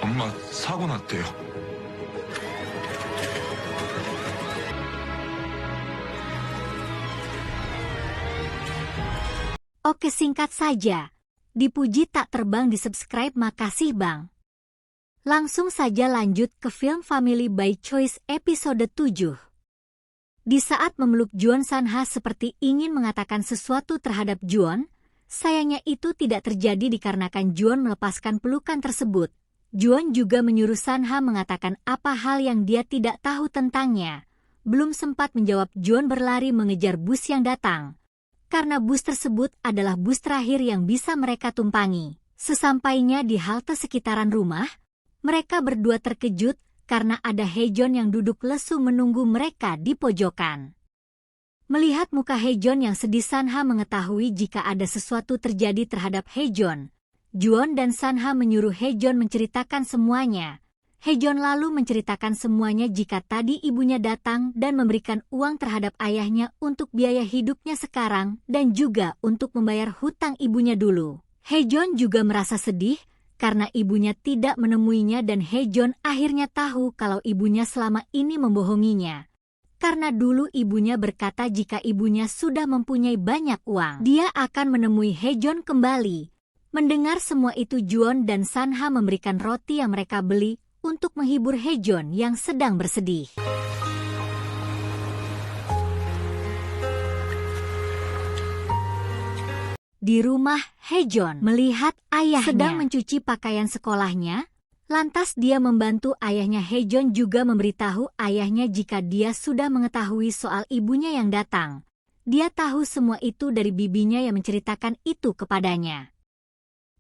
엄마 사고 났대요. Oke, singkat saja. Dipuji tak terbang di subscribe, makasih bang. Langsung saja lanjut ke film Family by Choice episode 7. Di saat memeluk Juon, Sanha seperti ingin mengatakan sesuatu terhadap Juon. Sayangnya itu tidak terjadi dikarenakan Juon melepaskan pelukan tersebut. Juon juga menyuruh Sanha mengatakan apa hal yang dia tidak tahu tentangnya. Belum sempat menjawab, Juon berlari mengejar bus yang datang. Karena bus tersebut adalah bus terakhir yang bisa mereka tumpangi. Sesampainya di halte sekitaran rumah, mereka berdua terkejut karena ada Haejeon yang duduk lesu menunggu mereka di pojokan. Melihat muka Haejeon yang sedih, Sanha mengetahui jika ada sesuatu terjadi terhadap Haejeon. Juon dan Sanha menyuruh Haejeon menceritakan semuanya. Haejeon lalu menceritakan semuanya jika tadi ibunya datang dan memberikan uang terhadap ayahnya untuk biaya hidupnya sekarang dan juga untuk membayar hutang ibunya dulu. Haejeon juga merasa sedih karena ibunya tidak menemuinya dan Haejeon akhirnya tahu kalau ibunya selama ini membohonginya. Karena dulu ibunya berkata jika ibunya sudah mempunyai banyak uang, dia akan menemui Haejeon kembali. Mendengar semua itu, Juon dan Sanha memberikan roti yang mereka beli untuk menghibur Haejeon yang sedang bersedih. Di rumah, Haejeon melihat ayahnya sedang mencuci pakaian sekolahnya. Lantas dia membantu ayahnya. Haejeon juga memberitahu ayahnya jika dia sudah mengetahui soal ibunya yang datang. Dia tahu semua itu dari bibinya yang menceritakan itu kepadanya.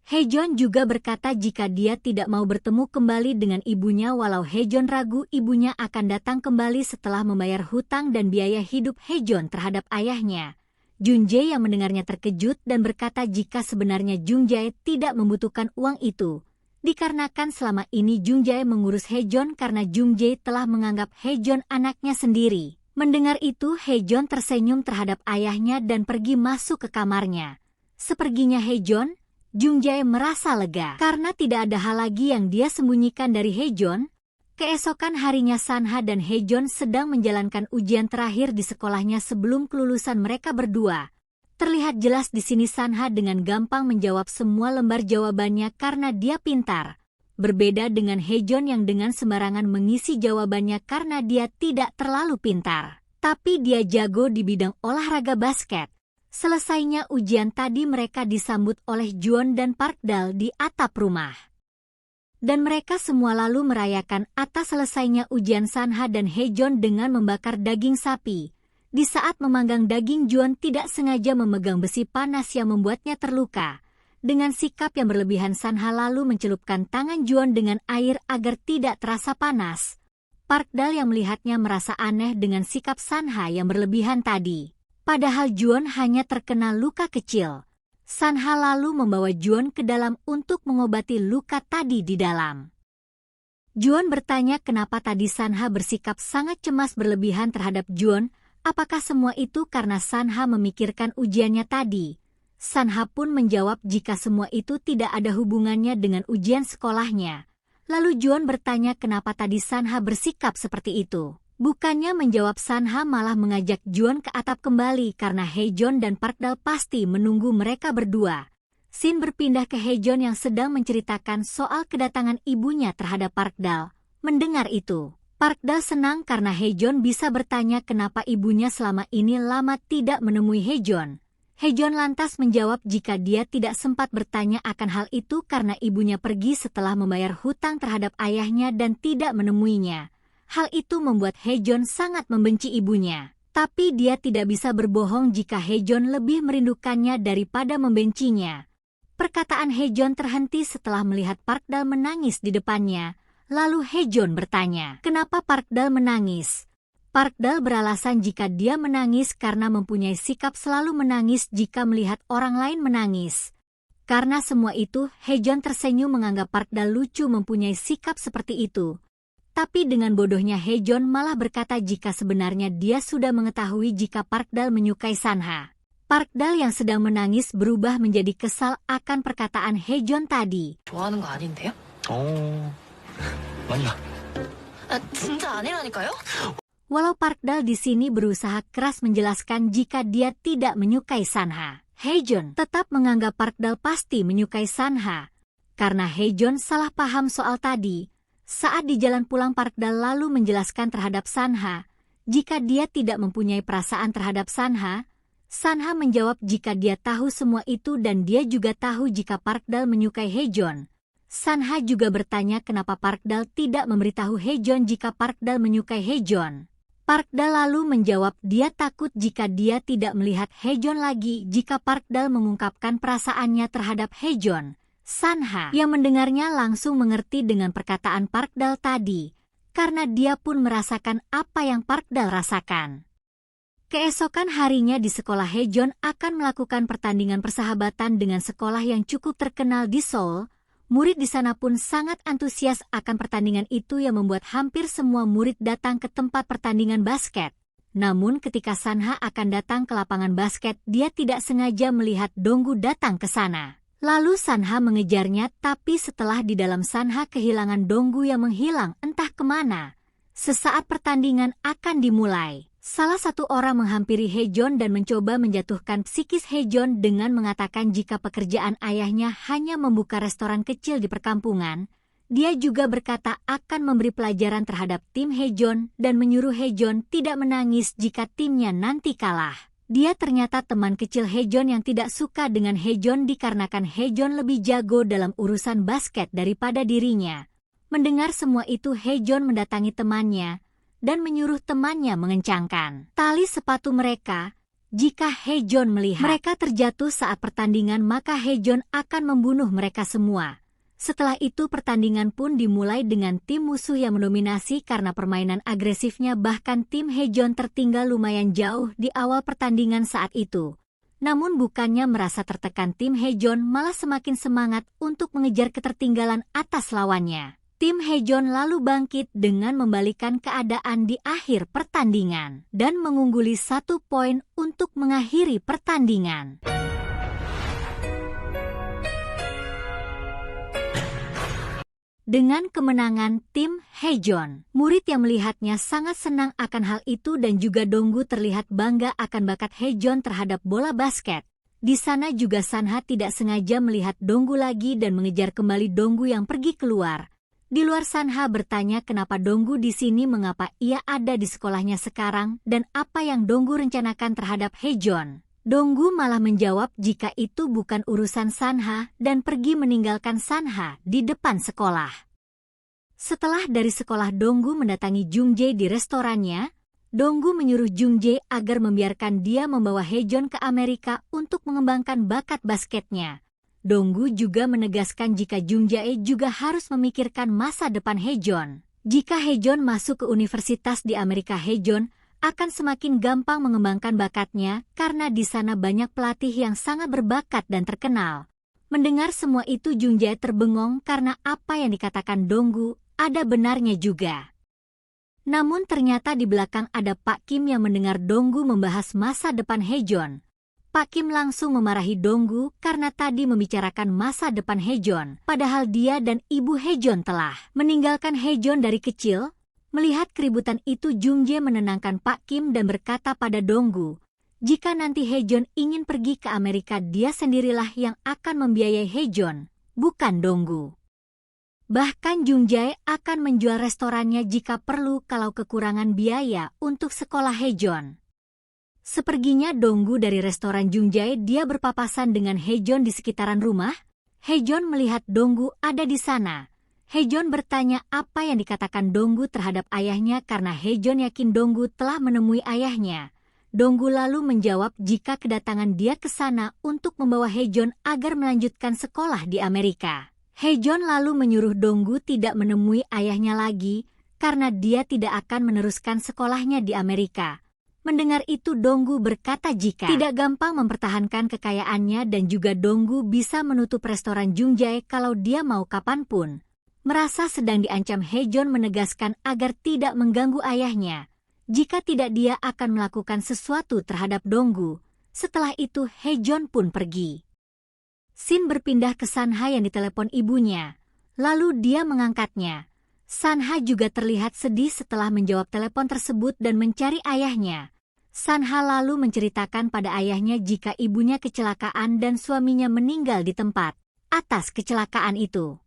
Haejeon juga berkata jika dia tidak mau bertemu kembali dengan ibunya, walau Haejeon ragu ibunya akan datang kembali setelah membayar hutang dan biaya hidup Haejeon terhadap ayahnya. Junjae yang mendengarnya terkejut dan berkata jika sebenarnya Junjae tidak membutuhkan uang itu. Dikarenakan selama ini Junjae mengurus Haejeon karena Junjae telah menganggap Haejeon anaknya sendiri. Mendengar itu, Haejeon tersenyum terhadap ayahnya dan pergi masuk ke kamarnya. Seperginya Haejeon, Junjae merasa lega karena tidak ada hal lagi yang dia sembunyikan dari Haejeon. Keesokan harinya Sanha dan Haejeon sedang menjalankan ujian terakhir di sekolahnya sebelum kelulusan mereka berdua. Terlihat jelas di sini Sanha dengan gampang menjawab semua lembar jawabannya karena dia pintar. Berbeda dengan Haejeon yang dengan sembarangan mengisi jawabannya karena dia tidak terlalu pintar. Tapi dia jago di bidang olahraga basket. Selesainya ujian tadi mereka disambut oleh Juon dan Parkdal di atap rumah. Dan mereka semua lalu merayakan atas selesainya ujian Sanha dan Haejeon dengan membakar daging sapi. Di saat memanggang daging, Juon tidak sengaja memegang besi panas yang membuatnya terluka. Dengan sikap yang berlebihan, Sanha lalu mencelupkan tangan Juon dengan air agar tidak terasa panas. Parkdal yang melihatnya merasa aneh dengan sikap Sanha yang berlebihan tadi. Padahal Juon hanya terkena luka kecil. Sanha lalu membawa Juon ke dalam untuk mengobati luka tadi di dalam. Juon bertanya kenapa tadi Sanha bersikap sangat cemas berlebihan terhadap Juon. Apakah semua itu karena Sanha memikirkan ujiannya tadi? Sanha pun menjawab jika semua itu tidak ada hubungannya dengan ujian sekolahnya. Lalu Juon bertanya kenapa tadi Sanha bersikap seperti itu. Bukannya menjawab, Sanha malah mengajak Juon ke atap kembali karena Haejeon dan Parkdal pasti menunggu mereka berdua. Scene berpindah ke Haejeon yang sedang menceritakan soal kedatangan ibunya terhadap Parkdal. Mendengar itu, Parkdal senang karena Haejeon bisa bertanya kenapa ibunya selama ini lama tidak menemui Haejeon. Haejeon lantas menjawab jika dia tidak sempat bertanya akan hal itu karena ibunya pergi setelah membayar hutang terhadap ayahnya dan tidak menemuinya. Hal itu membuat Haejeon sangat membenci ibunya. Tapi dia tidak bisa berbohong jika Haejeon lebih merindukannya daripada membencinya. Perkataan Haejeon terhenti setelah melihat Parkdal menangis di depannya. Lalu Haejeon bertanya, kenapa Parkdal menangis? Parkdal beralasan jika dia menangis karena mempunyai sikap selalu menangis jika melihat orang lain menangis. Karena semua itu, Haejeon tersenyum menganggap Parkdal lucu mempunyai sikap seperti itu. Tapi dengan bodohnya Haejeon malah berkata jika sebenarnya dia sudah mengetahui jika Parkdal menyukai Sanha. Parkdal yang sedang menangis berubah menjadi kesal akan perkataan Haejeon tadi. 좋아하는 거 아닌데요? 어, 맞나? 진짜 아니라니까요? Walau Parkdal di sini berusaha keras menjelaskan jika dia tidak menyukai Sanha, Haejun tetap menganggap Parkdal pasti menyukai Sanha. Karena Haejun salah paham soal tadi, saat di jalan pulang Parkdal lalu menjelaskan terhadap Sanha, jika dia tidak mempunyai perasaan terhadap Sanha, Sanha menjawab jika dia tahu semua itu dan dia juga tahu jika Parkdal menyukai Haejun. Sanha juga bertanya kenapa Parkdal tidak memberitahu Haejun jika Parkdal menyukai Haejun. Parkdal lalu menjawab dia takut jika dia tidak melihat Haejun lagi jika Parkdal mengungkapkan perasaannya terhadap Haejun. Sanha yang mendengarnya langsung mengerti dengan perkataan Parkdal tadi, karena dia pun merasakan apa yang Parkdal rasakan. Keesokan harinya di sekolah Haejun akan melakukan pertandingan persahabatan dengan sekolah yang cukup terkenal di Seoul. Murid di sana pun sangat antusias akan pertandingan itu yang membuat hampir semua murid datang ke tempat pertandingan basket. Namun ketika Sanha akan datang ke lapangan basket, dia tidak sengaja melihat Donggu datang ke sana. Lalu Sanha mengejarnya, tapi setelah di dalam Sanha kehilangan Donggu yang menghilang entah kemana. Sesaat pertandingan akan dimulai, salah satu orang menghampiri Haejun dan mencoba menjatuhkan psikis Haejun dengan mengatakan jika pekerjaan ayahnya hanya membuka restoran kecil di perkampungan. Dia juga berkata akan memberi pelajaran terhadap tim Haejun dan menyuruh Haejun tidak menangis jika timnya nanti kalah. Dia ternyata teman kecil Haejun yang tidak suka dengan Haejun dikarenakan Haejun lebih jago dalam urusan basket daripada dirinya. Mendengar semua itu, Haejun mendatangi temannya dan menyuruh temannya mengencangkan tali sepatu mereka. Jika Haejun melihat mereka terjatuh saat pertandingan, maka Haejun akan membunuh mereka semua. Setelah itu pertandingan pun dimulai dengan tim musuh yang mendominasi karena permainan agresifnya, bahkan tim Haejun tertinggal lumayan jauh di awal pertandingan saat itu. Namun bukannya merasa tertekan, tim Haejun malah semakin semangat untuk mengejar ketertinggalan atas lawannya. Tim Haejun lalu bangkit dengan membalikkan keadaan di akhir pertandingan dan mengungguli 1 poin untuk mengakhiri pertandingan. Dengan kemenangan tim Haejun, murid yang melihatnya sangat senang akan hal itu dan juga Donggu terlihat bangga akan bakat Haejun terhadap bola basket. Di sana juga Sanha tidak sengaja melihat Donggu lagi dan mengejar kembali Donggu yang pergi keluar. Di luar, Sanha bertanya kenapa Donggu di sini, mengapa ia ada di sekolahnya sekarang, dan apa yang Donggu rencanakan terhadap Haejun. Donggu malah menjawab jika itu bukan urusan Sanha dan pergi meninggalkan Sanha di depan sekolah. Setelah dari sekolah, Donggu mendatangi Jungjae di restorannya. Donggu menyuruh Jungjae agar membiarkan dia membawa Haejun ke Amerika untuk mengembangkan bakat basketnya. Donggu juga menegaskan jika Jungjae juga harus memikirkan masa depan Haejun. Jika Haejun masuk ke universitas di Amerika, Haejun akan semakin gampang mengembangkan bakatnya karena di sana banyak pelatih yang sangat berbakat dan terkenal. Mendengar semua itu, Jungjae terbengong karena apa yang dikatakan Donggu ada benarnya juga. Namun ternyata di belakang ada Pak Kim yang mendengar Donggu membahas masa depan Haejun. Pak Kim langsung memarahi Donggu karena tadi membicarakan masa depan Haejun, padahal dia dan ibu Haejun telah meninggalkan Haejun dari kecil. Melihat keributan itu, Jungjae menenangkan Pak Kim dan berkata pada Donggu, jika nanti Haejun ingin pergi ke Amerika, dia sendirilah yang akan membiayai Haejun, bukan Donggu. Bahkan Jungjae akan menjual restorannya jika perlu kalau kekurangan biaya untuk sekolah Haejun. Seperginya Donggu dari restoran Jungjae, dia berpapasan dengan Haejun di sekitaran rumah. Haejun melihat Donggu ada di sana. Haejun bertanya apa yang dikatakan Donggu terhadap ayahnya karena Haejun yakin Donggu telah menemui ayahnya. Donggu lalu menjawab jika kedatangan dia ke sana untuk membawa Haejun agar melanjutkan sekolah di Amerika. Haejun lalu menyuruh Donggu tidak menemui ayahnya lagi karena dia tidak akan meneruskan sekolahnya di Amerika. Mendengar itu, Donggu berkata jika tidak gampang mempertahankan kekayaannya dan juga Donggu bisa menutup restoran Jungjae kalau dia mau kapanpun. Merasa sedang diancam, Haejun menegaskan agar tidak mengganggu ayahnya. Jika tidak, dia akan melakukan sesuatu terhadap Donggu. Setelah itu Haejun pun pergi. Scene berpindah ke Sanha yang ditelepon ibunya. lalu dia mengangkatnya. Sanha juga terlihat sedih setelah menjawab telepon tersebut dan mencari ayahnya. Sanha lalu menceritakan pada ayahnya jika ibunya kecelakaan dan suaminya meninggal di tempat. Atas kecelakaan itu,